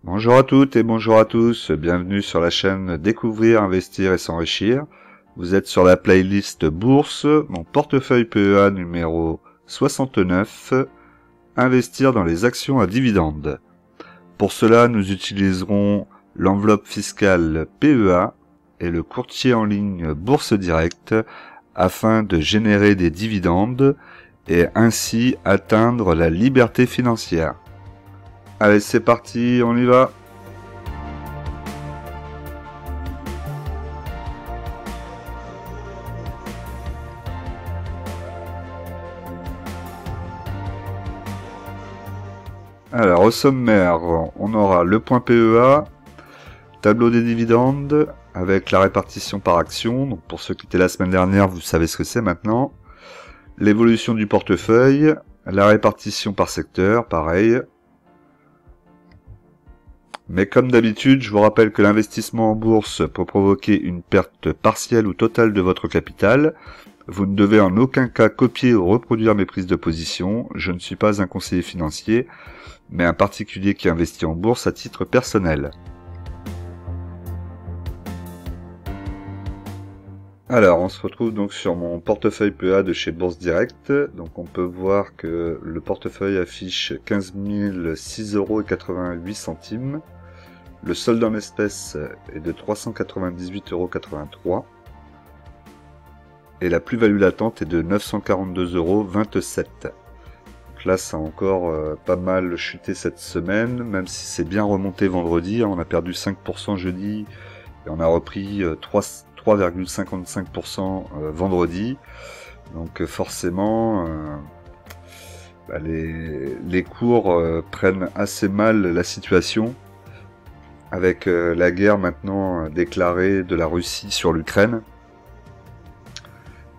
Bonjour à toutes et bonjour à tous, bienvenue sur la chaîne Découvrir, Investir et S'enrichir. Vous êtes sur la playlist Bourse, mon portefeuille PEA numéro 69, Investir dans les actions à dividendes. Pour cela, nous utiliserons l'enveloppe fiscale PEA et le courtier en ligne Bourse Direct afin de générer des dividendes et ainsi atteindre la liberté financière. Allez, c'est parti, on y va. Alors, au sommaire, on aura le point PEA, tableau des dividendes, avec la répartition par action. Donc, pour ceux qui étaient la semaine dernière, vous savez ce que c'est maintenant. L'évolution du portefeuille, la répartition par secteur, pareil. Mais comme d'habitude, je vous rappelle que l'investissement en bourse peut provoquer une perte partielle ou totale de votre capital. Vous ne devez en aucun cas copier ou reproduire mes prises de position. Je ne suis pas un conseiller financier, mais un particulier qui investit en bourse à titre personnel. Alors, on se retrouve donc sur mon portefeuille PEA de chez Bourse Direct. Donc on peut voir que le portefeuille affiche 15 006,88 €. Le solde en espèces est de 398,83 € et la plus-value latente est de 942,27 €. Donc là, ça a encore pas mal chuté cette semaine, même si c'est bien remonté vendredi. On a perdu 5% jeudi et on a repris 3,55% vendredi. Donc forcément, les cours prennent assez mal la situation. Avec la guerre maintenant déclarée de la Russie sur l'Ukraine.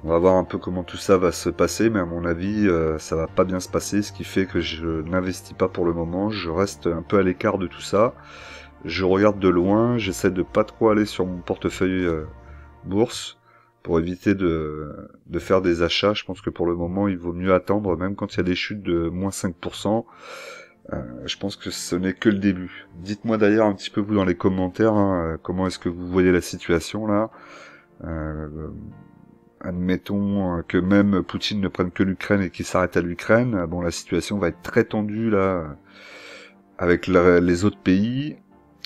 On va voir un peu comment tout ça va se passer, mais à mon avis, ça va pas bien se passer, ce qui fait que je n'investis pas pour le moment, je reste un peu à l'écart de tout ça. Je regarde de loin, j'essaie de pas trop aller sur mon portefeuille bourse, pour éviter de faire des achats. Je pense que pour le moment, il vaut mieux attendre, même quand il y a des chutes de moins 5%. Je pense que ce n'est que le début. Dites-moi d'ailleurs un petit peu vous dans les commentaires comment est-ce que vous voyez la situation là. Admettons que même Poutine ne prenne que l'Ukraine et qu'il s'arrête à l'Ukraine. Bon, la situation va être très tendue là avec les autres pays.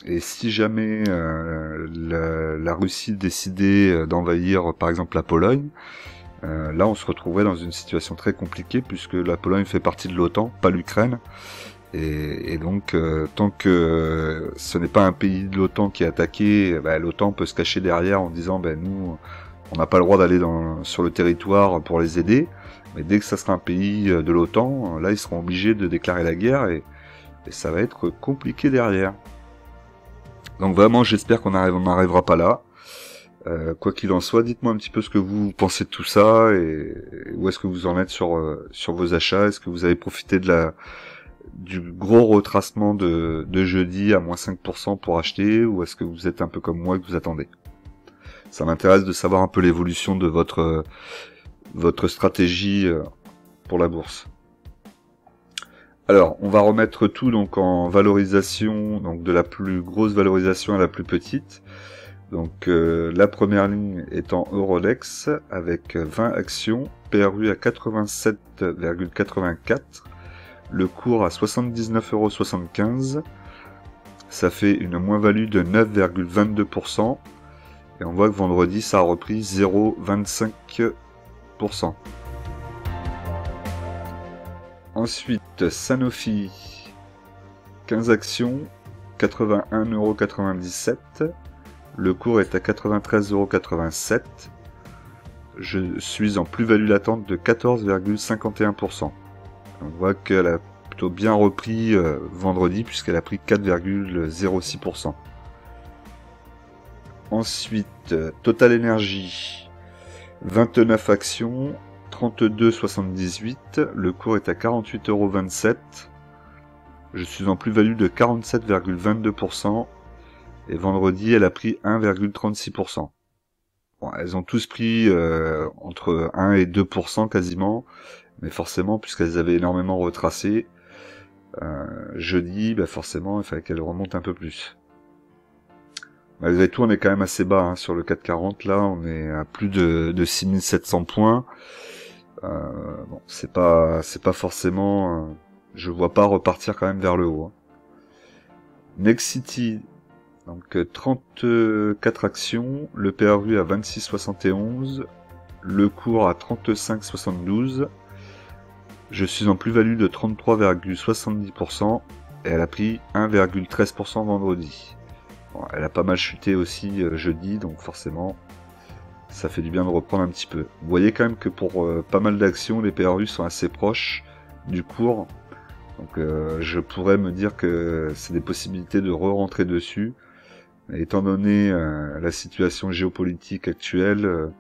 Et si jamais la Russie décidait d'envahir par exemple la Pologne, là on se retrouverait dans une situation très compliquée puisque la Pologne fait partie de l'OTAN, pas l'Ukraine. Et donc, tant que ce n'est pas un pays de l'OTAN qui est attaqué, l'OTAN peut se cacher derrière en disant nous, on n'a pas le droit d'aller sur le territoire pour les aider. Mais dès que ça sera un pays de l'OTAN, là ils seront obligés de déclarer la guerre et ça va être compliqué derrière. Donc vraiment, j'espère qu'on n'arrivera pas là. Quoi qu'il en soit, dites-moi un petit peu ce que vous pensez de tout ça et où est-ce que vous en êtes sur vos achats. Est-ce que vous avez profité du gros retracement de jeudi à moins 5% pour acheter, ou est-ce que vous êtes un peu comme moi et que vous attendez? Ça m'intéresse de savoir un peu l'évolution de votre stratégie pour la bourse. Alors, on va remettre tout donc en valorisation, donc de la plus grosse valorisation à la plus petite. Donc la première ligne est en Eurolex avec 20 actions, PRU à 87,84. Le cours à 79,75 €, ça fait une moins-value de 9,22%, et on voit que vendredi ça a repris 0,25%. Ensuite, Sanofi, 15 actions, 81,97 €, le cours est à 93,87 €, je suis en plus-value latente de 14,51%. On voit qu'elle a plutôt bien repris vendredi puisqu'elle a pris 4,06%. Ensuite, Total Energy, 29 actions, 32,78. Le cours est à 48,27 €. Je suis en plus-value de 47,22%. Et vendredi, elle a pris 1,36%. Bon, elles ont tous pris entre 1 et 2% quasiment. Mais forcément, puisqu'elles avaient énormément retracé, Jeudi, bah forcément, il fallait qu'elle remonte un peu plus. Malgré tout, on est quand même assez bas hein, sur le 440. Là, on est à plus de 6700 points. Bon, c'est pas forcément. Je vois pas repartir quand même vers le haut. Hein. Next City, donc 34 actions, le PRU à 26,71, le cours à 35,72. Je suis en plus-value de 33,70% et elle a pris 1,13% vendredi. Bon, elle a pas mal chuté aussi jeudi, donc forcément, ça fait du bien de reprendre un petit peu. Vous voyez quand même que pour pas mal d'actions, les PRU sont assez proches du cours. Donc je pourrais me dire que c'est des possibilités de re-rentrer dessus. Et étant donné la situation géopolitique actuelle,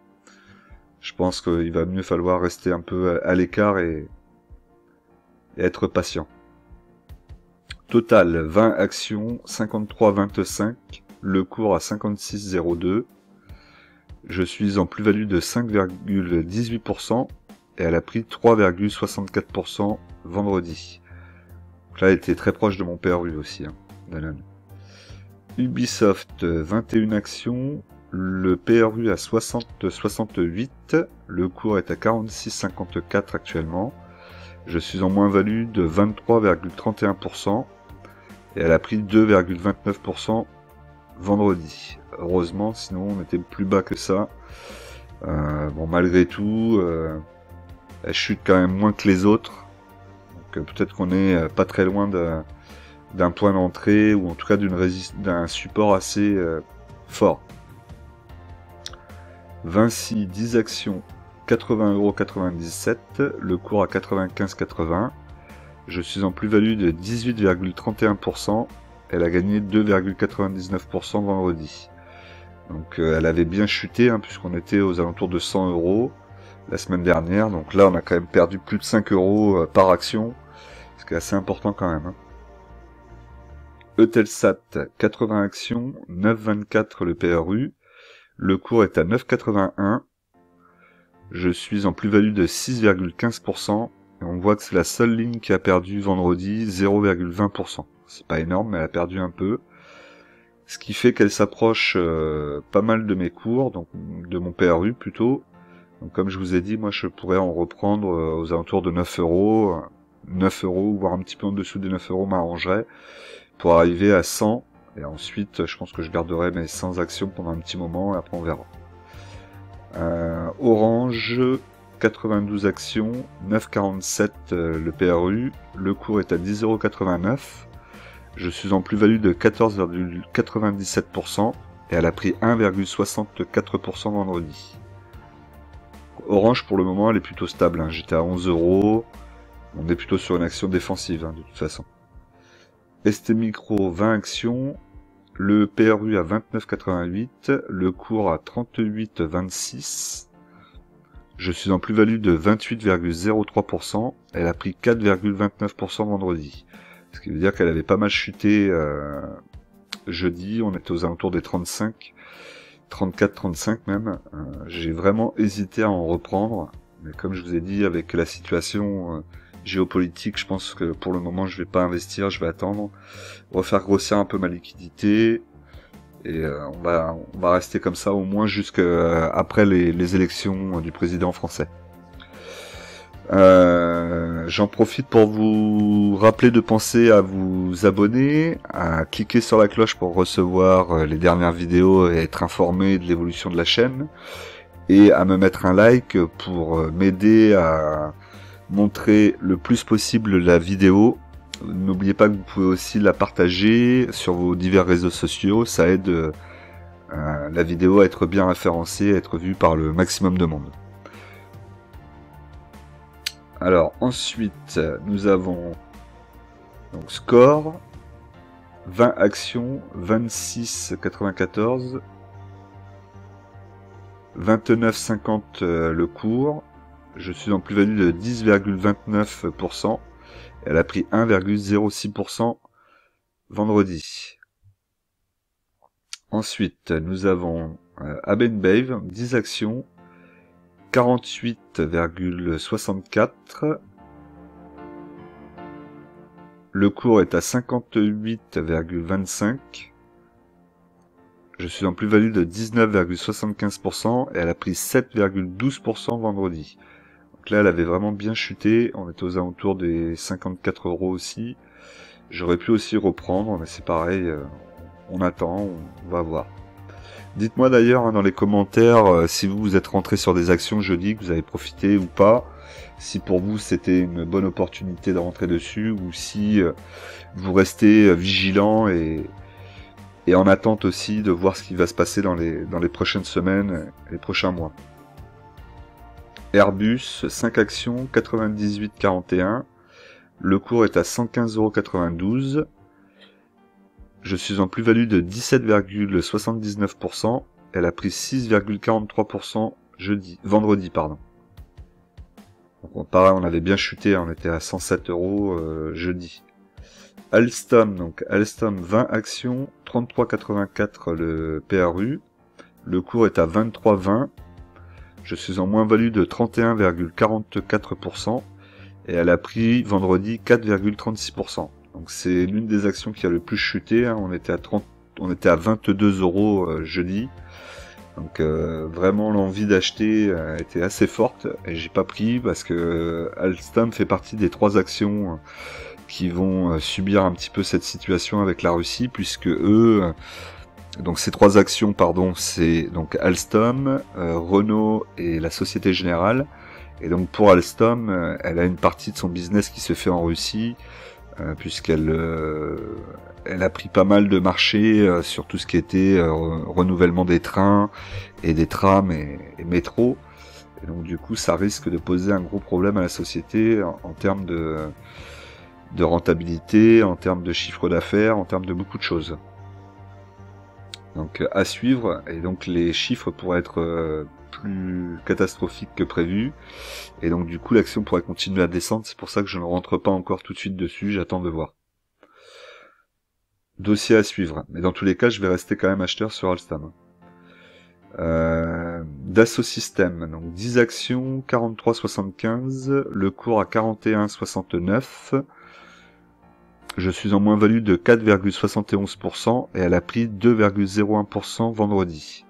je pense qu'il va mieux falloir rester un peu à l'écart et être patient. Total, 20 actions, 53,25, le cours à 56,02. Je suis en plus-value de 5,18% et elle a pris 3,64% vendredi. Donc là, elle était très proche de mon PRU aussi. Hein, Ubisoft, 21 actions, le PRU à 60,68, le cours est à 46,54 actuellement. Je suis en moins-value de 23,31% et elle a pris 2,29% vendredi. Heureusement, sinon on était plus bas que ça. Bon, malgré tout, elle chute quand même moins que les autres. Donc peut-être qu'on est pas très loin d'un point d'entrée ou en tout cas d'un support assez fort. Vinci, 10 actions, 80,97€, le cours à 95,80. Je suis en plus-value de 18,31%. Elle a gagné 2,99% vendredi. Donc elle avait bien chuté, hein, puisqu'on était aux alentours de 100€ la semaine dernière. Donc là, on a quand même perdu plus de 5€ par action, ce qui est assez important quand même. Hein. Eutelsat, 80 actions, 9,24 le PRU. Le cours est à 9,81. Je suis en plus-value de 6,15%. Et on voit que c'est la seule ligne qui a perdu vendredi 0,20%. C'est pas énorme, mais elle a perdu un peu. Ce qui fait qu'elle s'approche pas mal de mes cours, donc de mon PRU plutôt. Donc comme je vous ai dit, moi je pourrais en reprendre aux alentours de 9€. 9€, voire un petit peu en dessous des 9€ m'arrangerait pour arriver à 100. Et ensuite, je pense que je garderai mes 100 actions pendant un petit moment et après on verra. Orange, 92 actions, 9,47 le PRU, le cours est à 10,89€, je suis en plus-value de 14,97% et elle a pris 1,64% vendredi. Orange pour le moment elle est plutôt stable, hein. J'étais à 11€, on est plutôt sur une action défensive hein, de toute façon. ST Micro, 20 actions, le PRU à 29,88, le cours à 38,26. Je suis en plus-value de 28,03%. Elle a pris 4,29% vendredi. Ce qui veut dire qu'elle avait pas mal chuté jeudi. On était aux alentours des 35, 34, 35 même. J'ai vraiment hésité à en reprendre. Mais comme je vous ai dit, avec la situation géopolitique, je pense que pour le moment, je vais pas investir. Je vais attendre, refaire grossir un peu ma liquidité. Et on va rester comme ça au moins jusqu'après les élections du président français. J'en profite pour vous rappeler de penser à vous abonner, à cliquer sur la cloche pour recevoir les dernières vidéos et être informé de l'évolution de la chaîne, et à me mettre un like pour m'aider à montrer le plus possible la vidéo. N'oubliez pas que vous pouvez aussi la partager sur vos divers réseaux sociaux, ça aide la vidéo à être bien référencée, à être vue par le maximum de monde. Alors ensuite, nous avons donc score, 20 actions, 26,94, 29,50 le cours, je suis en plus-value de 10,29%. Elle a pris 1,06% vendredi. Ensuite, nous avons Abenbave, 10 actions, 48,64. Le cours est à 58,25. Je suis en plus-value de 19,75% et elle a pris 7,12% vendredi. Donc là, elle avait vraiment bien chuté. On était aux alentours des 54 € aussi. J'aurais pu aussi reprendre, mais c'est pareil. On attend, on va voir. Dites-moi d'ailleurs dans les commentaires si vous êtes rentré sur des actions jeudi, que vous avez profité ou pas. Si pour vous c'était une bonne opportunité de rentrer dessus ou si vous restez vigilant et en attente aussi de voir ce qui va se passer dans les prochaines semaines et les prochains mois. Airbus, 5 actions, 98,41. Le cours est à 115,92 €. Je suis en plus-value de 17,79%. Elle a pris 6,43% vendredi. Donc pareil, on avait bien chuté, on était à 107 € jeudi. Alstom, donc Alstom 20 actions, 33,84 le PRU. Le cours est à 23,20. Je suis en moins-value de 31,44% et elle a pris vendredi 4,36%. Donc c'est l'une des actions qui a le plus chuté, hein. On était à 22 € jeudi. Donc vraiment l'envie d'acheter était assez forte et j'ai pas pris parce que Alstom fait partie des 3 actions qui vont subir un petit peu cette situation avec la Russie, puisque eux, donc ces 3 actions, pardon, c'est donc Alstom, Renault et la Société Générale. Et donc pour Alstom, elle a une partie de son business qui se fait en Russie, puisqu'elle elle a pris pas mal de marchés sur tout ce qui était renouvellement des trains et des trams et métros. Et donc du coup, ça risque de poser un gros problème à la société en termes de rentabilité, en termes de chiffre d'affaires, en termes de beaucoup de choses. Donc à suivre, et donc les chiffres pourraient être plus catastrophiques que prévu, et donc du coup l'action pourrait continuer à descendre, c'est pour ça que je ne rentre pas encore tout de suite dessus, j'attends de voir. Dossier à suivre, mais dans tous les cas je vais rester quand même acheteur sur Alstom. Dassault Systèmes, donc 10 actions, 43,75, le cours à 41,69. Je suis en moins-value de 4,71% et elle a pris 2,01% vendredi.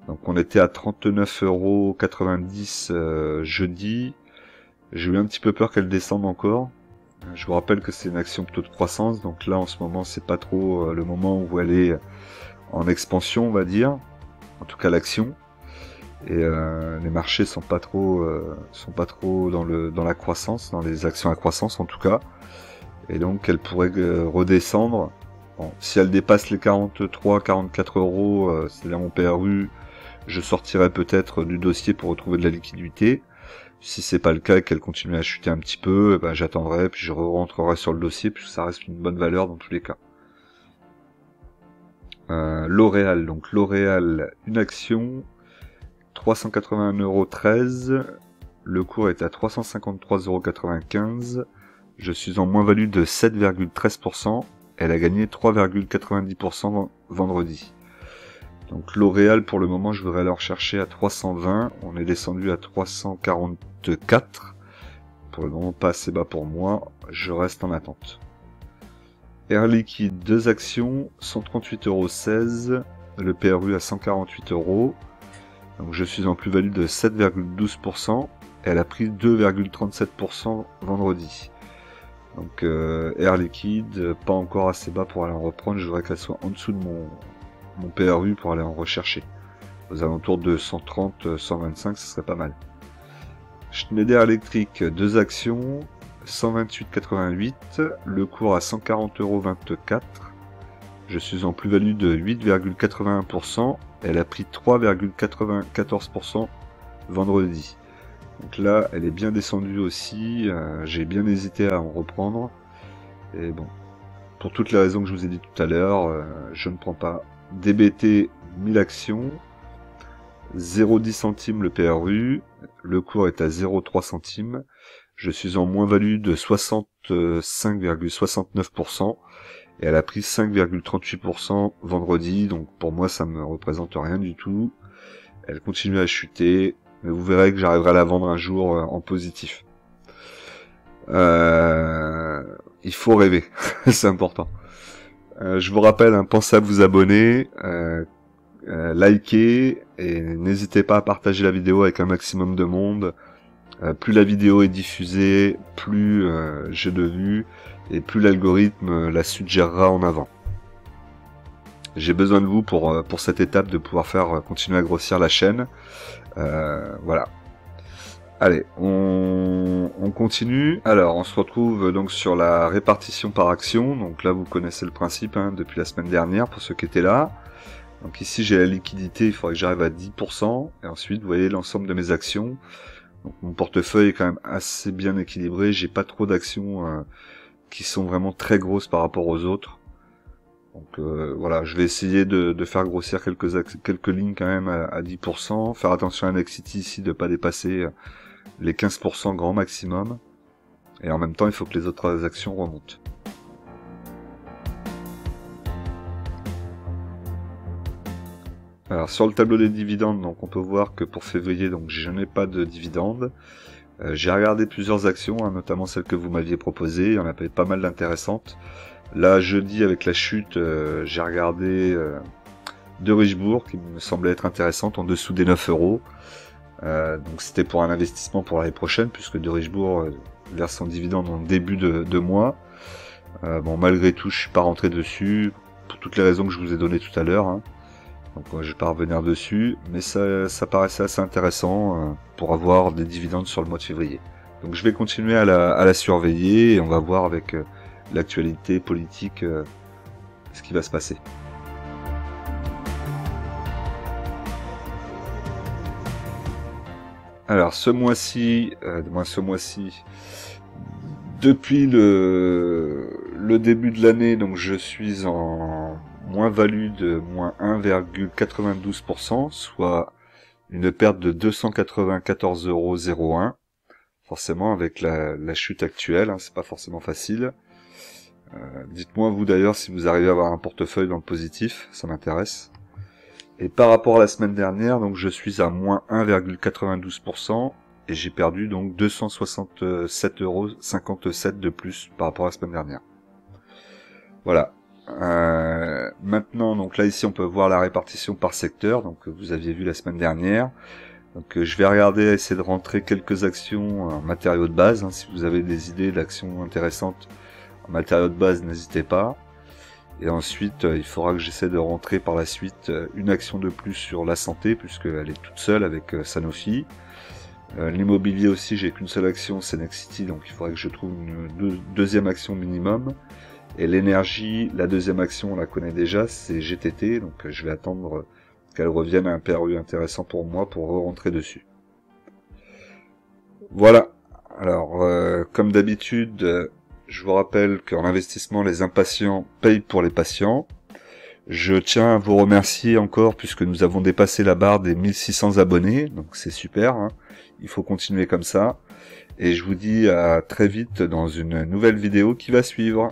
Donc on était à 39,90 € jeudi. J'ai eu un petit peu peur qu'elle descende encore. Je vous rappelle que c'est une action plutôt de croissance, donc là en ce moment c'est pas trop le moment où elle est en expansion, on va dire. En tout cas l'action. Et les marchés sont pas trop dans la croissance, dans les actions à croissance en tout cas. Et donc elle pourrait redescendre. Bon, si elle dépasse les 43-44 €, c'est-à-dire mon PRU, je sortirai peut-être du dossier pour retrouver de la liquidité. Si c'est pas le cas et qu'elle continue à chuter un petit peu, ben j'attendrai, puis je rentrerai sur le dossier, puisque ça reste une bonne valeur dans tous les cas. L'Oréal, donc L'Oréal, une action, 381,13 €. Le cours est à 353,95 €. Je suis en moins-value de 7,13%. Elle a gagné 3,90% vendredi. Donc L'Oréal, pour le moment, je voudrais la rechercher à 320. On est descendu à 344. Pour le moment, pas assez bas pour moi. Je reste en attente. Air Liquide, 2 actions, 138,16 €. Le PRU à 148 €. Donc je suis en plus-value de 7,12%. Elle a pris 2,37% vendredi. Donc Air Liquide, pas encore assez bas pour aller en reprendre. Je voudrais qu'elle soit en dessous de mon PRU pour aller en rechercher. Aux alentours de 130, 125, ce serait pas mal. Schneider Electric, 2 actions, 128,88. Le cours à 140,24 €. Je suis en plus-value de 8,81%. Elle a pris 3,94% vendredi. Donc là, elle est bien descendue aussi. J'ai bien hésité à en reprendre. Et bon, pour toutes les raisons que je vous ai dit tout à l'heure, je ne prends pas. DBT, 1000 actions. 0,10 centimes le PRU. Le cours est à 0,3 centimes. Je suis en moins-value de 65,69%. Et elle a pris 5,38% vendredi. Donc pour moi, ça me représente rien du tout. Elle continue à chuter. Mais vous verrez que j'arriverai à la vendre un jour en positif. il faut rêver, c'est important. Je vous rappelle, hein, pensez à vous abonner, liker, et n'hésitez pas à partager la vidéo avec un maximum de monde. Plus la vidéo est diffusée, plus j'ai de vues, et plus l'algorithme la suggérera en avant. J'ai besoin de vous pour cette étape de pouvoir faire continuer à grossir la chaîne. Voilà. Allez, on continue. Alors, on se retrouve donc sur la répartition par action. Donc là, vous connaissez le principe hein, depuis la semaine dernière pour ceux qui étaient là. Donc ici, j'ai la liquidité, il faudrait que j'arrive à 10%. Et ensuite, vous voyez l'ensemble de mes actions. Donc, mon portefeuille est quand même assez bien équilibré. J'ai pas trop d'actions qui sont vraiment très grosses par rapport aux autres. Donc voilà, je vais essayer de faire grossir quelques lignes quand même à 10%. Faire attention à Nexity ici de pas dépasser les 15% grand maximum. Et en même temps, il faut que les autres actions remontent. Alors sur le tableau des dividendes, donc on peut voir que pour février, donc je n'ai pas de dividendes. J'ai regardé plusieurs actions, hein, notamment celles que vous m'aviez proposées. Il y en avait pas mal d'intéressantes. Là, jeudi, avec la chute, j'ai regardé de Richebourg, qui me semblait être intéressante, en dessous des 9 €. Donc c'était pour un investissement pour l'année prochaine, puisque de Richebourg verse son dividende en début de mois. Bon, malgré tout, je suis pas rentré dessus, pour toutes les raisons que je vous ai données tout à l'heure. Hein. Donc je vais pas revenir dessus, mais ça paraissait assez intéressant pour avoir des dividendes sur le mois de février. Donc je vais continuer à la surveiller, et on va voir avec l'actualité politique ce qui va se passer. Alors ce mois-ci, depuis le début de l'année, donc je suis en moins-value de moins 1,92%, soit une perte de 294,01 €. Forcément avec la chute actuelle, hein, c'est pas forcément facile. Dites-moi vous d'ailleurs si vous arrivez à avoir un portefeuille dans le positif, ça m'intéresse. Et par rapport à la semaine dernière, donc je suis à moins 1,92% et j'ai perdu donc 267,57 € de plus par rapport à la semaine dernière. Voilà. Maintenant, donc là ici on peut voir la répartition par secteur, donc vous aviez vu la semaine dernière. Donc je vais regarder, essayer de rentrer quelques actions en matériaux de base. Hein, si vous avez des idées d'actions intéressantes en matériaux de base, n'hésitez pas. Et ensuite, il faudra que j'essaie de rentrer par la suite une action de plus sur la santé, puisqu'elle est toute seule avec Sanofi. L'immobilier aussi, j'ai qu'une seule action, c'est Nexity, donc il faudrait que je trouve une deuxième action minimum. Et l'énergie, la deuxième action, on la connaît déjà, c'est GTT, donc je vais attendre qu'elle revienne à un PRU intéressant pour moi pour re-rentrer dessus. Voilà. Alors, comme d'habitude, je vous rappelle qu'en investissement, les impatients payent pour les patients. Je tiens à vous remercier encore puisque nous avons dépassé la barre des 1600 abonnés, donc c'est super, hein. Il faut continuer comme ça. Et je vous dis à très vite dans une nouvelle vidéo qui va suivre.